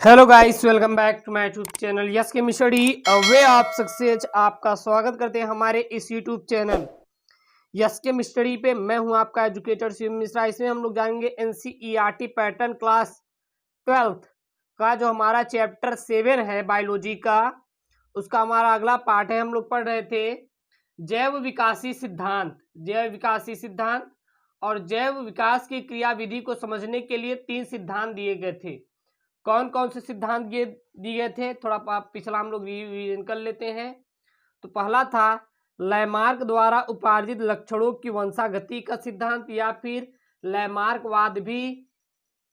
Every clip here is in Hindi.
Hello guys, welcome back to my YouTube channel yes chemistry way of success. आपका स्वागत करते हैं हमारे इस यूट्यूब चैनल यस केमिस्ट्री पे। मैं हूं आपका एजुकेटर शिव मिश्रा। इसमें हम लोग जानेंगे एनसीईआरटी पैटर्न क्लास 12th का जो हमारा चैप्टर 7 है बायोलॉजी का, उसका हमारा अगला पार्ट है। हम लोग पढ़ रहे थे जैव विकासी सिद्धांत। जैव विकासी सिद्धांत और जैव विकास की क्रियाविधि को समझने के लिए 3 सिद्धांत दिए गए थे। कौन कौन से सिद्धांत दिए गए थे, थोड़ा पिछला हम लोग रिवीजन कर लेते हैं। तो पहला था लैमार्क द्वारा उपार्जित लक्षणों की वंशागति का सिद्धांत, या फिर लैमार्कवाद भी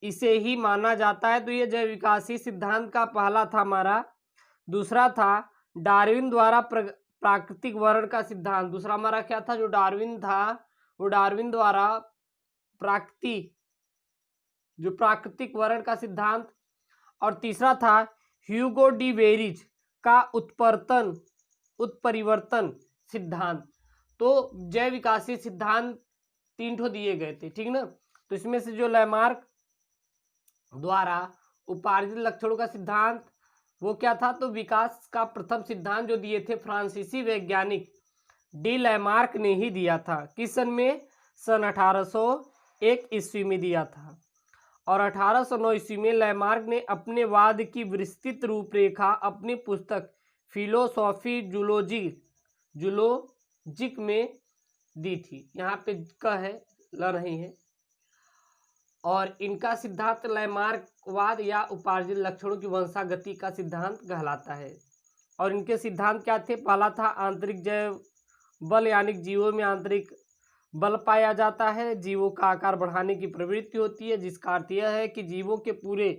इसे ही माना जाता है। तो ये जैव विकासी सिद्धांत का पहला था हमारा। दूसरा था डार्विन द्वारा प्राकृतिक वर्ण का सिद्धांत। दूसरा हमारा क्या था, जो डार्विन था वो डार्विन द्वारा प्राकृतिक वर्ण का सिद्धांत। और तीसरा था ह्यूगो डी वेरिज का उत्परिवर्तन सिद्धांत। तो जैव विकासी सिद्धांत 3 दिए गए थे, ठीक ना। तो इसमें से जो लैमार्क द्वारा उपार्जित लक्षणों का सिद्धांत वो क्या था, तो विकास का प्रथम सिद्धांत जो दिए थे फ्रांसीसी वैज्ञानिक डी लैमार्क ने ही दिया था। किस सन में? सन 1801 ईस्वी में दिया था। और 1809 ईस्वी में लैमार्क ने अपने वाद की विस्तृत रूपरेखा अपनी पुस्तक फिलोसॉफी जूलॉजिक में दी थी। यहाँ पे क है, ल नहीं है। और इनका सिद्धांत लैमार्कवाद या उपार्जित लक्षणों की वंशागति का सिद्धांत कहलाता है। और इनके सिद्धांत क्या थे? पहला था आंतरिक जैव बल, यानी जीवों में आंतरिक बल पाया जाता है। जीवों का आकार बढ़ाने की प्रवृत्ति होती है, जिसका अर्थ यह है कि जीवों के पूरे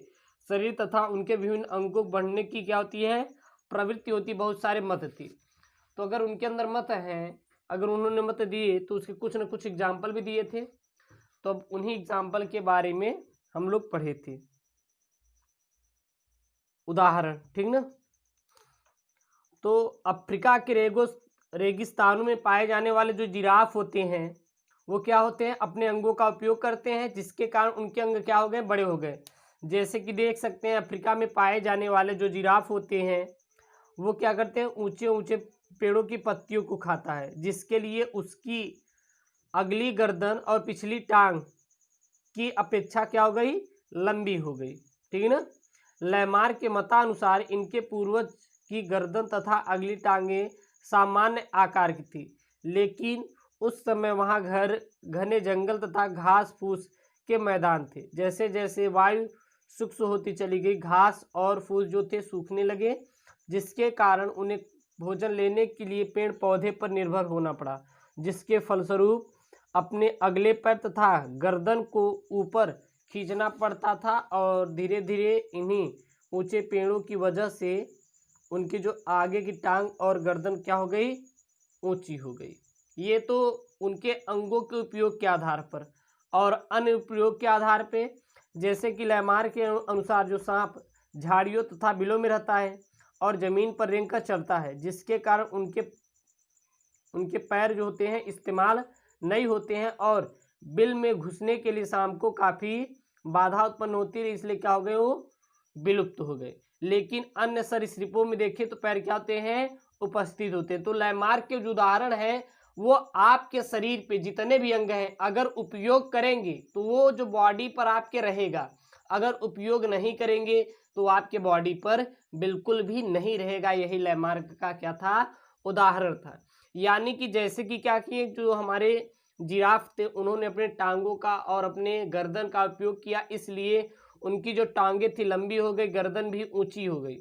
शरीर तथा उनके विभिन्न अंगों को बढ़ने की क्या होती है? प्रवृत्ति होती है। बहुत सारे मत थे, तो अगर उनके अंदर मत हैं, अगर उन्होंने मत दिए तो उसके कुछ न कुछ एग्जाम्पल भी दिए थे। तो अब उन्हीं एग्जाम्पल के बारे में हम लोग पढ़े थे, उदाहरण, ठीक ना। तो अफ्रीका के रेगिस्तानों में पाए जाने वाले जो जिराफ होते हैं वो क्या होते हैं? अपने अंगों का उपयोग करते हैं, जिसके कारण उनके अंग क्या हो गए? बड़े हो गए। जैसे कि देख सकते हैं अफ्रीका में पाए जाने वाले जो जिराफ होते हैं वो क्या करते हैं? ऊंचे ऊंचे पेड़ों की पत्तियों को खाता है, जिसके लिए उसकी अगली गर्दन और पिछली टांग की अपेक्षा क्या हो गई? लंबी हो गई, ठीक है ना। लैमार्क के मतानुसार इनके पूर्वज की गर्दन तथा अगली टांगें सामान्य आकार की थी, लेकिन उस समय वहां घने जंगल तथा घास फूस के मैदान थे। जैसे जैसे वायु शुष्क होती चली गई, घास और फूस जो थे सूखने लगे, जिसके कारण उन्हें भोजन लेने के लिए पेड़ पौधे पर निर्भर होना पड़ा, जिसके फलस्वरूप अपने अगले पैर तथा गर्दन को ऊपर खींचना पड़ता था। और धीरे धीरे इन्हीं ऊंचे पेड़ों की वजह से उनकी जो आगे की टांग और गर्दन क्या हो गई? ऊंची हो गई। ये तो उनके अंगों के उपयोग के आधार पर। और अन्य उपयोग के आधार पे, जैसे कि लैमार्क के अनुसार जो सांप झाड़ियों तथा बिलों में रहता है और जमीन पर रेंगकर चलता है, जिसके कारण उनके पैर जो होते हैं इस्तेमाल नहीं होते हैं और बिल में घुसने के लिए सांप को काफ़ी बाधा उत्पन्न होती है, इसलिए क्या हो गए? वो विलुप्त हो गए। लेकिन अन्य सरीसृपों में देखें तो पैर क्या होते हैं? उपस्थित होते हैं। तो लैमार्क के जो उदाहरण है वो आपके शरीर पे जितने भी अंग हैं अगर उपयोग करेंगे तो वो जो बॉडी पर आपके रहेगा, अगर उपयोग नहीं करेंगे तो आपके बॉडी पर बिल्कुल भी नहीं रहेगा। यही लैमार्क का क्या था? उदाहरण था। यानी कि जैसे कि क्या किए, जो हमारे जिराफ थे उन्होंने अपने टांगों का और अपने गर्दन का उपयोग किया, इसलिए उनकी जो टांगे थी लंबी हो गई, गर्दन भी ऊंची हो गई।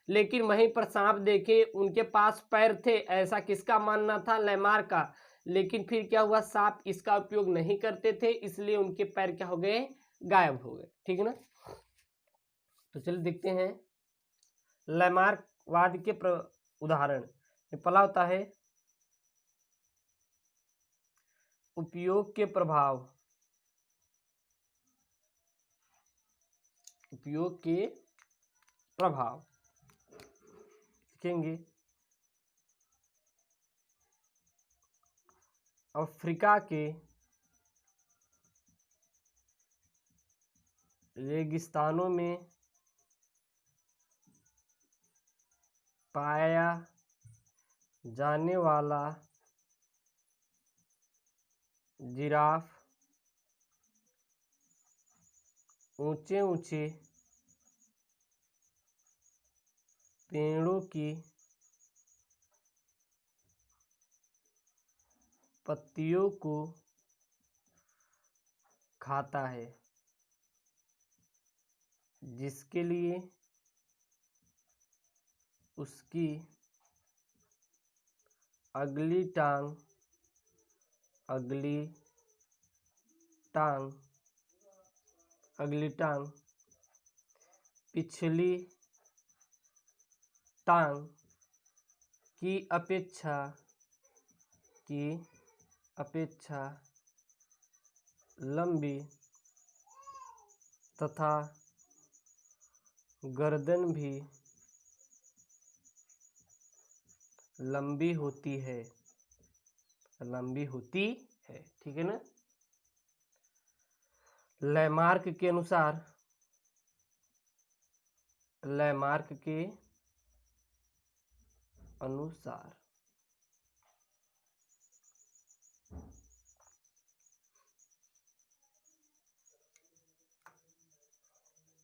लेकिन वहीं पर सांप देखे, उनके पास पैर थे, ऐसा किसका मानना था? लैमार्क का। लेकिन फिर क्या हुआ? सांप इसका उपयोग नहीं करते थे, इसलिए उनके पैर क्या हो गए? गायब हो गए, ठीक है ना। तो चलिए देखते हैं लैमार्कवाद के उदाहरण। पहला होता है उपयोग के प्रभाव। उपयोग के प्रभाव लिखेंगे। अफ्रीका के रेगिस्तानों में पाया जाने वाला जिराफ ऊंचे ऊंचे पेड़ों की पत्तियों को खाता है, जिसके लिए उसकी अगली टांग पिछली टांग की अपेक्षा लंबी तथा गर्दन भी लंबी होती है। ठीक है ना। लैमार्क के अनुसार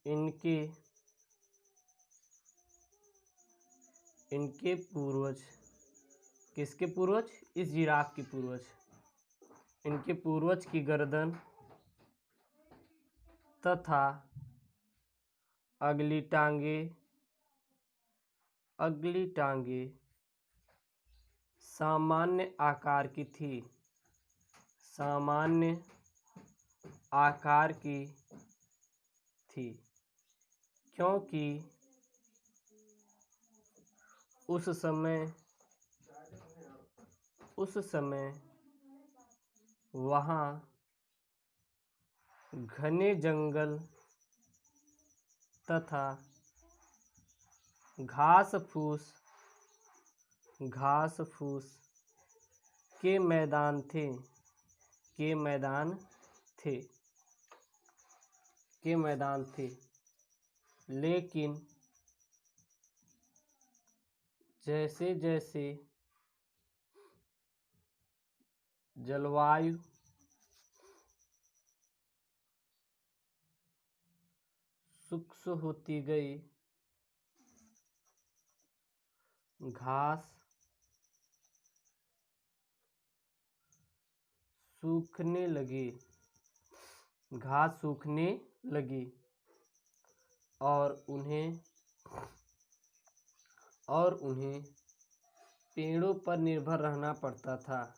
इनके पूर्वज, किसके पूर्वज? इस जिराफ के पूर्वज। इनके पूर्वज की गर्दन तथा अगली टांगे सामान्य आकार की थी, क्योंकि उस समय वहाँ घने जंगल तथा घास फूस के मैदान थे। लेकिन जैसे जैसे जलवायु शुष्क होती गई, घास सूखने लगी और उन्हें पेड़ों पर निर्भर रहना पड़ता था।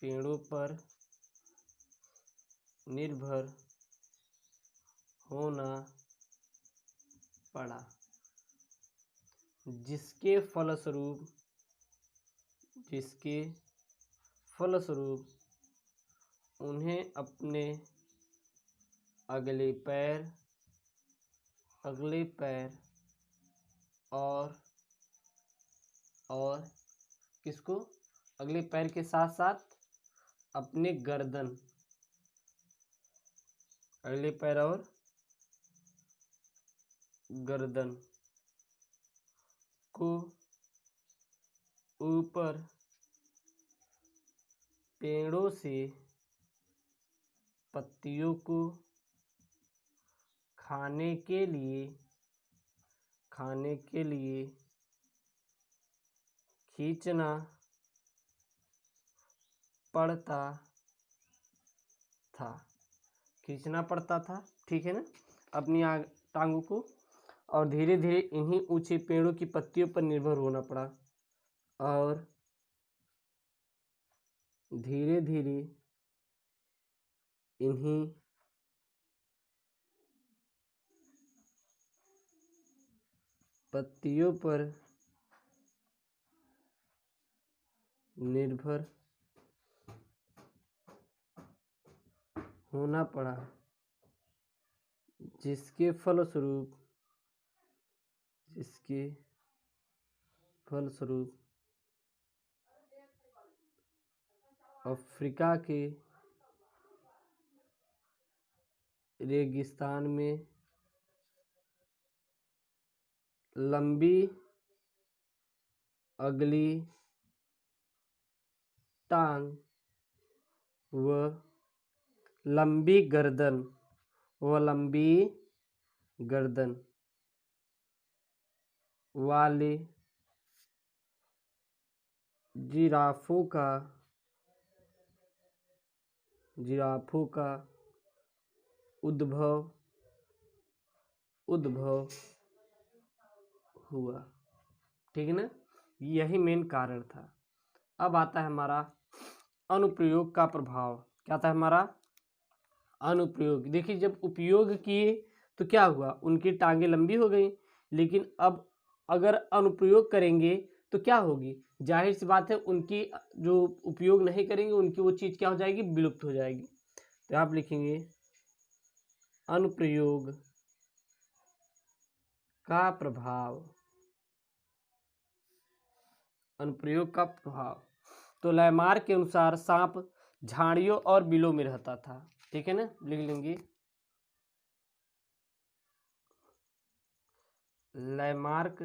पेड़ों पर निर्भर होना पड़ा, जिसके फलस्वरूप उन्हें अपने अगले पैर और किसको? अगले पैर के साथ साथ अपने गर्दन, अगले पैर और गर्दन को ऊपर पेड़ों से पत्तियों को खाने के लिए खींचना पड़ता था। ठीक है ना। अपनी टांगों को, और धीरे धीरे इन्हीं ऊंचे पेड़ों की पत्तियों पर निर्भर होना पड़ा, और धीरे धीरे इन्हीं पत्तियों पर निर्भर होना पड़ा, जिसके फलस्वरूप अफ्रीका के रेगिस्तान में लंबी अगली टांग व लंबी गर्दन वाले जिराफों का उद्भव हुआ। ठीक है ना, यही मेन कारण था। अब आता है हमारा अनुप्रयोग का प्रभाव। क्या था हमारा अनुप्रयोग? देखिए, जब उपयोग किए तो क्या हुआ, उनकी टांगे लंबी हो गई, लेकिन अब अगर अनुप्रयोग करेंगे तो क्या होगी, जाहिर सी बात है उनकी जो उपयोग नहीं करेंगे उनकी वो चीज़ क्या हो जाएगी, विलुप्त हो जाएगी। तो आप लिखेंगे अनुप्रयोग का प्रभाव। अनुप्रयोग का प्रभाव। तो लैमार्क के अनुसार सांप झाड़ियों और बिलों में रहता था। ठीक है ना, लिख लेंगे लैमार्क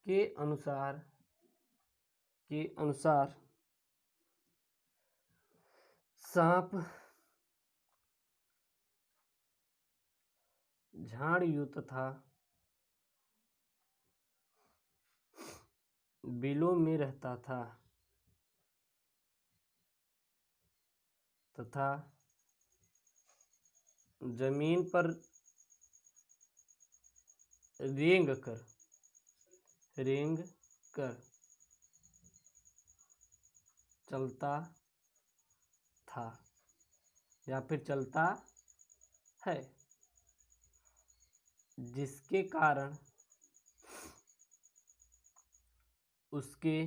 के अनुसार सांप झाड़ियों तथा बिलों में रहता था तथा जमीन पर रेंग कर चलता था या फिर चलता है, जिसके कारण उसके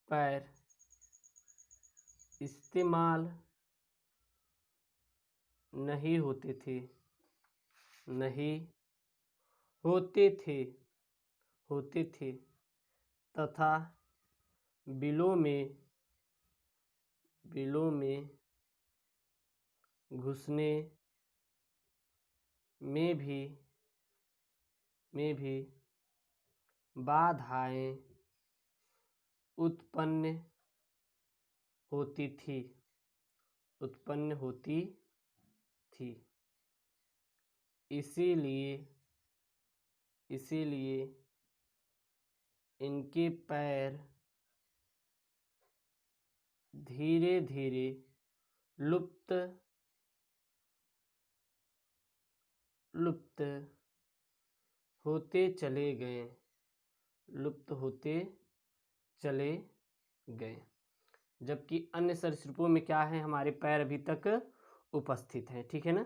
पैर इस्तेमाल नहीं होते थे तथा बिलों में घुसने में भी बाधाएं उत्पन्न होती थी। इसीलिए इनके पैर धीरे धीरे लुप्त होते चले गए, जबकि अन्य सरीसृपों में क्या है, हमारे पैर अभी तक उपस्थित हैं। ठीक है ना।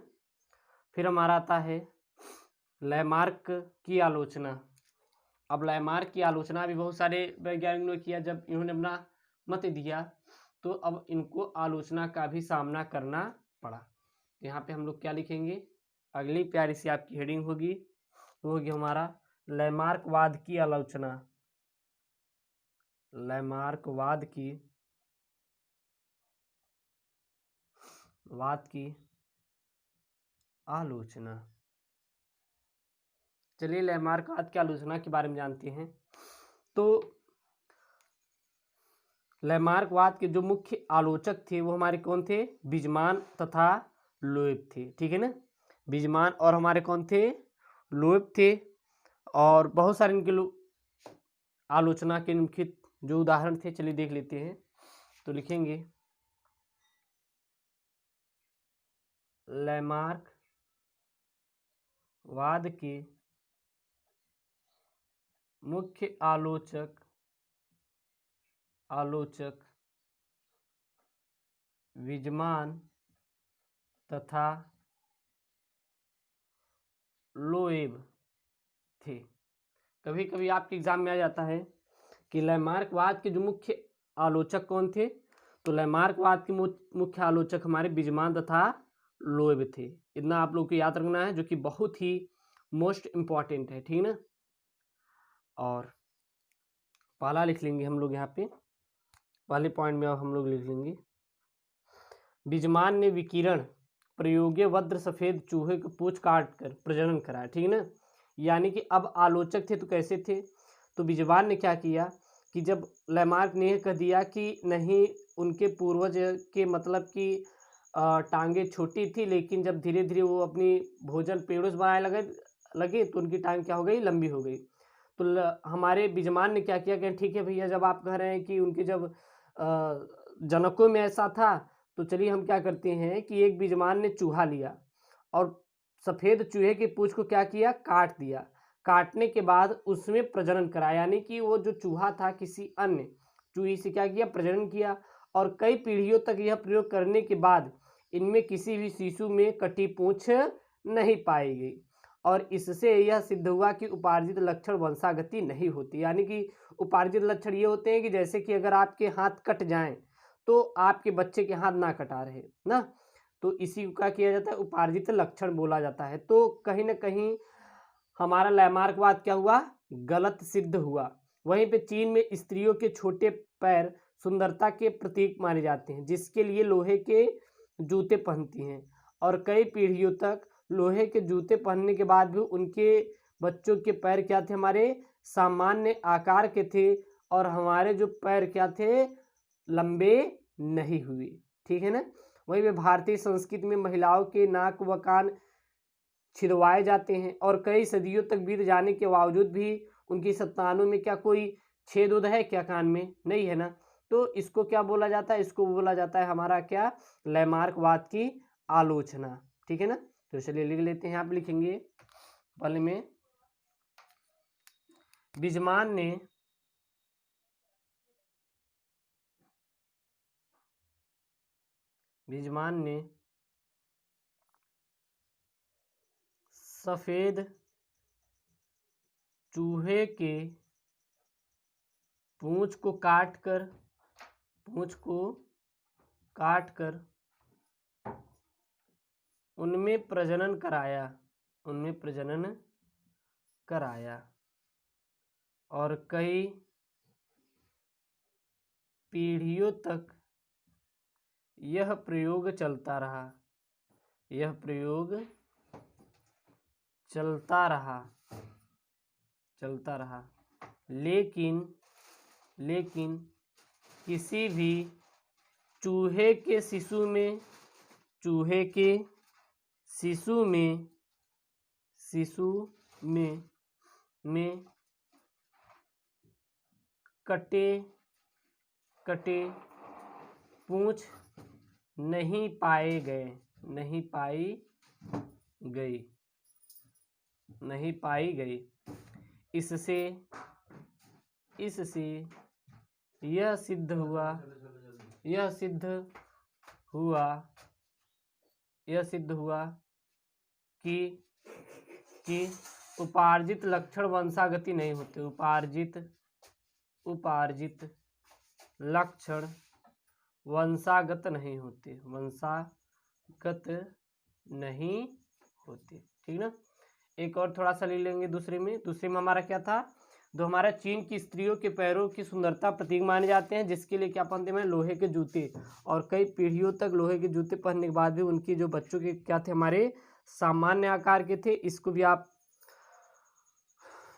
फिर हमारा आता है लैमार्क की आलोचना। अब लैमार्क की आलोचना भी बहुत सारे वैज्ञानिकों ने किया। जब इन्होंने अपना मत दिया तो अब इनको आलोचना का भी सामना करना पड़ा। यहाँ पे हम लोग क्या लिखेंगे, अगली प्यारी सी आपकी हेडिंग होगी, वो होगी हमारा लैमार्कवाद की आलोचना। लैमार्कवाद की आलोचना। चलिए लैमार्कवाद की आलोचना के बारे में जानते हैं। तो लैमार्कवाद के जो मुख्य आलोचक थे वो हमारे कौन थे, बीजमान तथा लोएब थे। ठीक है ना, बीजमान और हमारे कौन थे, लोएब थे। और बहुत सारे इनके आलोचना के मुख्य जो उदाहरण थे, चलिए देख लेते हैं। तो लिखेंगे लैमार्कवाद के मुख्य आलोचक बीजमान तथा लोएब थे। कभी कभी आपके एग्जाम में आ जाता है कि लैमार्कवाद के जो मुख्य आलोचक कौन थे, तो लैमार्कवाद के मुख्य आलोचक हमारे बीजमान तथा लोएब थे। इतना आप लोग को याद रखना है, जो कि बहुत ही मोस्ट इम्पॉर्टेंट है। ठीक ना। और पहला लिख लेंगे हम लोग, यहाँ पे पहले पॉइंट में हम लोग लिख लेंगे, बीजमान ने विकिरण प्रयोगे वज्र सफेद चूहे को पूंछ काट कर प्रजनन कराया। ठीक है ना, यानी कि अब आलोचक थे तो कैसे थे, तो बिजवान ने क्या किया कि जब लैमार्क ने कह दिया कि नहीं, उनके पूर्वज के मतलब कि टांगें छोटी थी, लेकिन जब धीरे धीरे वो अपनी भोजन पेड़ों से बनाने लगे तो उनकी टांग क्या हो गई, लंबी हो गई। तो हमारे बिजमान ने क्या किया कि ठीक है भैया, जब आप कह रहे हैं कि उनके जब जनकों में ऐसा था, तो चलिए हम क्या करते हैं कि एक बिजमान ने चूहा लिया और सफ़ेद चूहे की पूंछ को क्या किया, काट दिया। काटने के बाद उसमें प्रजनन करा, यानी कि वो जो चूहा था किसी अन्य चूहे से क्या किया, प्रजनन किया। और कई पीढ़ियों तक यह प्रयोग करने के बाद इनमें किसी भी शिशु में कटी पूंछ नहीं पाई गई, और इससे यह सिद्ध हुआ कि उपार्जित लक्षण वंशागति नहीं होती। यानी कि उपार्जित लक्षण ये होते हैं कि जैसे कि अगर आपके हाथ कट जाएं तो आपके बच्चे के हाथ ना कटा रहे ना, तो इसी को क्या किया जाता है, उपार्जित लक्षण बोला जाता है। तो कहीं ना कहीं हमारा लैमार्कवाद क्या हुआ, गलत सिद्ध हुआ। वहीं पे चीन में स्त्रियों के छोटे पैर सुंदरता के प्रतीक माने जाते हैं, जिसके लिए लोहे के जूते पहनती हैं, और कई पीढ़ियों तक लोहे के जूते पहनने के बाद भी उनके बच्चों के पैर क्या थे, हमारे सामान्य आकार के थे, और हमारे जो पैर क्या थे, लंबे नहीं हुए। ठीक है ना। वहीं पे भारतीय संस्कृति में महिलाओं के नाक व कान छिदवाए जाते हैं, और कई सदियों तक बीत जाने के बावजूद भी उनकी संतानों में क्या कोई छेद उद है क्या, कान में नहीं है ना। तो इसको क्या बोला जाता है, इसको बोला जाता है हमारा क्या, लैमार्कवाद की आलोचना। ठीक है ना। तो चलिए लिख लेते हैं, आप लिखेंगे पहले में, बिजमान ने सफेद चूहे के पूंछ को काटकर उनमें प्रजनन कराया, और कई पीढ़ियों तक यह प्रयोग चलता रहा, लेकिन किसी भी चूहे के शिशु में कटे पूंछ नहीं पाई गई। इससे यह सिद्ध हुआ कि उपार्जित लक्षण वंशागति नहीं होते, उपार्जित लक्षण वंशागत नहीं होते। ठीक ना। एक और थोड़ा सा ले लेंगे। दूसरे में हमारा क्या था, जो हमारा चीन की स्त्रियों के पैरों की सुंदरता प्रतीक माने जाते हैं, जिसके लिए क्या पहनते हैं, लोहे के जूते, और कई पीढ़ियों तक लोहे के जूते पहनने के बाद भी उनकी जो बच्चों के क्या थे, हमारे सामान्य आकार के थे। इसको भी आप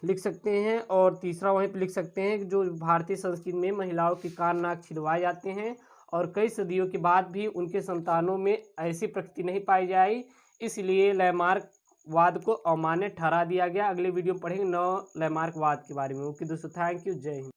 लिख सकते हैं। और तीसरा वहीं पे लिख सकते हैं कि जो भारतीय संस्कृति में महिलाओं के कान नाक छिदवाए जाते हैं, और कई सदियों के बाद भी उनके संतानों में ऐसी प्रकृति नहीं पाई जाए, इसलिए लैमार्कवाद को अमान्य ठहरा दिया गया। अगले वीडियो में पढ़ेंगे 9 लैमार्कवाद के बारे में। ओके दोस्तों, थैंक यू, जय हिंद।